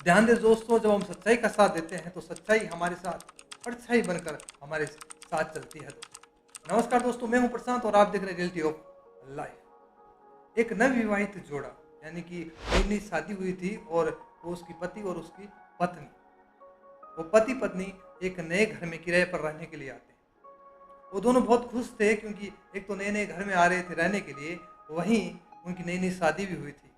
ध्यान दें दोस्तों, जब हम सच्चाई का साथ देते हैं तो सच्चाई हमारे साथ परछाई बनकर हमारे साथ चलती है। नमस्कार दोस्तों, मैं हूं प्रशांत और आप देख रहे हैं रियलिटी ऑफ लाइफ। एक नवविवाहित जोड़ा, यानी कि नई शादी हुई थी और वो उसकी पति और उसकी पत्नी, वो पति पत्नी एक नए घर में किराए पर रहने के लिए आते हैं। वो दोनों बहुत खुश थे क्योंकि एक तो नए नए घर में आ रहे थे रहने के लिए, वहीं उनकी नई नई शादी भी हुई थी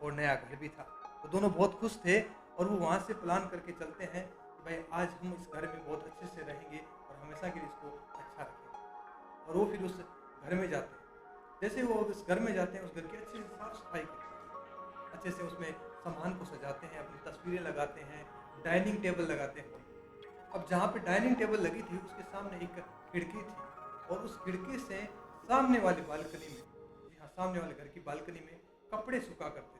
और नया घर भी था। वो दोनों बहुत खुश थे और वो वहाँ से प्लान करके चलते हैं कि भाई आज हम इस घर में बहुत अच्छे से रहेंगे और हमेशा के लिए इसको अच्छा रखेंगे। और वो फिर उस घर में जाते हैं। जैसे वो उस घर में जाते हैं, उस घर की अच्छे से साफ सफाई करते हैं, अच्छे से उसमें सामान को सजाते हैं, अपनी तस्वीरें लगाते हैं, डाइनिंग टेबल लगाते हैं। अब जहाँ पे डाइनिंग टेबल लगी थी उसके सामने एक खिड़की थी और उस खिड़की से सामने वाली बालकनी में, जी हाँ, सामने वाले घर की बालकनी में कपड़े सुखा करते थे।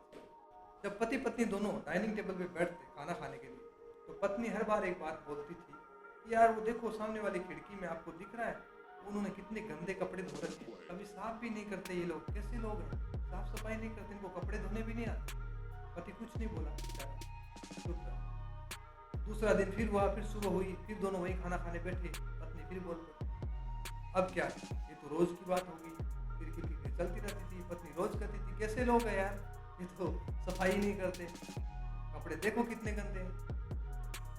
जब पति पत्नी दोनों डाइनिंग टेबल पे बैठते खाना खाने के लिए, तो पत्नी हर बार एक बात बोलती थी कि यार वो देखो सामने वाली खिड़की में आपको दिख रहा है उन्होंने कितने गंदे कपड़े धो रखे हैं, कभी साफ भी नहीं करते ये लोग, कैसे लोग हैं, साफ सफाई नहीं करते, इनको कपड़े धोने भी नहीं आते। पति कुछ नहीं बोला, बेचारा चुप रहा। दूसरा दिन फिर हुआ, फिर सुबह हुई, फिर दोनों वही खाना खाने बैठे, पत्नी फिर बोल पड़ी। अब क्या है, ये तो रोज की बात होगी। फिर खिड़की चलती रहती थी, पत्नी रोज कहती थी कैसे लोग हैं यार, ये तो सफाई नहीं करते, कपड़े देखो कितने गंदे हैं।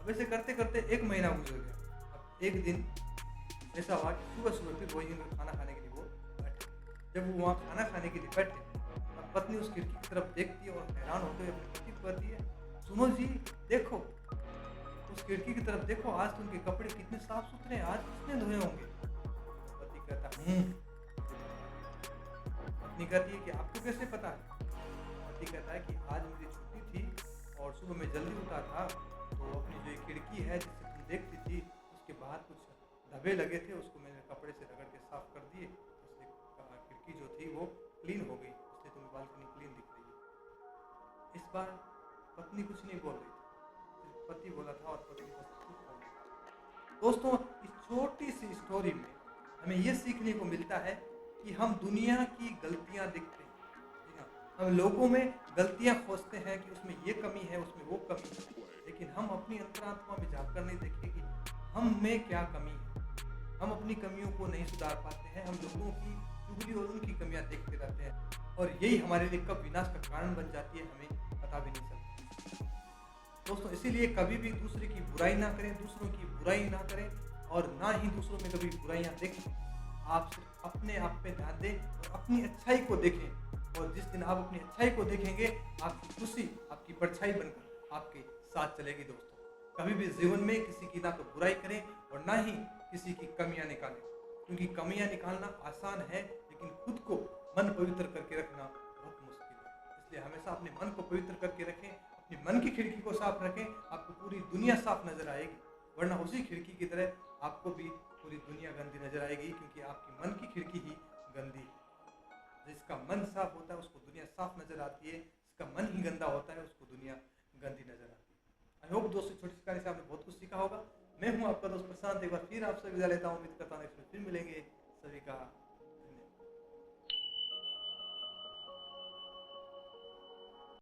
अब ऐसे करते करते एक महीना गुजर गया। अब एक दिन ऐसा हुआ कि सुबह सुबह फिर वही खाना खाने के लिए वो बैठे। जब वो वहाँ खाना खाने के लिए बैठे, तब पत्नी उस खिड़की की तरफ देखती है और हैरान होते हुए अपने पति को कहती है, सुनो जी, देखो उस खिड़की की तरफ देखो, आज तो उनके कपड़े कितने साफ सुथरे हैं, आज किसने धोए होंगे। पति कहता पत्नी कहती है कि आपको कैसे पता है। पति कहता है कि आज मेरी छुट्टी थी और सुबह मैं जल्दी उठा था, तो अपनी जो एक खिड़की है जिससे तुम देखती थी उसके बाहर कुछ धब्बे लगे थे, उसको मैंने कपड़े से रगड़ के साफ कर दिए, इसलिए खिड़की जो थी वो क्लीन हो गई, इसलिए तुम्हें बालकनी क्लीन दिख रही है। इस बार पत्नी कुछ नहीं बोल रही थी, सिर्फ पति बोला था और पत्नी बस चुप हो गई। दोस्तों, इस छोटी सी स्टोरी में हमें ये सीखने को मिलता है कि हम दुनिया की गलतियां देखते हैं, जी हाँ, हम लोगों में गलतियां खोजते हैं कि उसमें ये कमी है, उसमें वो कमी है, लेकिन हम अपनी अंतरात्मा में जाकर नहीं देखें कि हम में क्या कमी है। हम अपनी कमियों को नहीं सुधार पाते हैं, हम लोगों की चुगली और उनकी कमियां देखते रहते हैं और यही हमारे लिए कब विनाश का कारण बन जाती है हमें पता भी नहीं चलता। दोस्तों, इसीलिए कभी भी दूसरे की बुराई ना करें, दूसरों की बुराई ना करें और ना ही दूसरों में कभी बुराइयां देखें। आप सिर्फ अपने आप पे ध्यान दें और अपनी अच्छाई को देखें, और जिस दिन आप अपनी अच्छाई को देखेंगे, आपकी खुशी आपकी परछाई बनकर आपके साथ चलेगी। दोस्तों, कभी भी जीवन में किसी की ना तो बुराई करें और ना ही किसी की कमियां निकालें, क्योंकि कमियां निकालना आसान है लेकिन खुद को मन पवित्र करके रखना बहुत मुश्किल है। इसलिए हमेशा अपने मन को पवित्र करके रखें, अपने मन की खिड़की को साफ रखें, आपको पूरी दुनिया साफ नजर आएगी, वरना उसी खिड़की की तरह आपको भी पूरी दुनिया गंदी नजर आएगी, क्योंकि आपकी मन की खिड़की ही गंदी है। जिसका मन साफ होता है उसको दुनिया साफ नजर आती है, जिसका मन ही गंदा होता है उसको दुनिया गंदी नजर आती है। आई होप दोस्तों, छोटी सी कहानी से आपने बहुत कुछ सीखा होगा। मैं हूं आपका दोस्त प्रशांत, एक बार फिर आपसे विदा लेता हूं, उम्मीद करता हूं फिर मिलेंगे। सभी का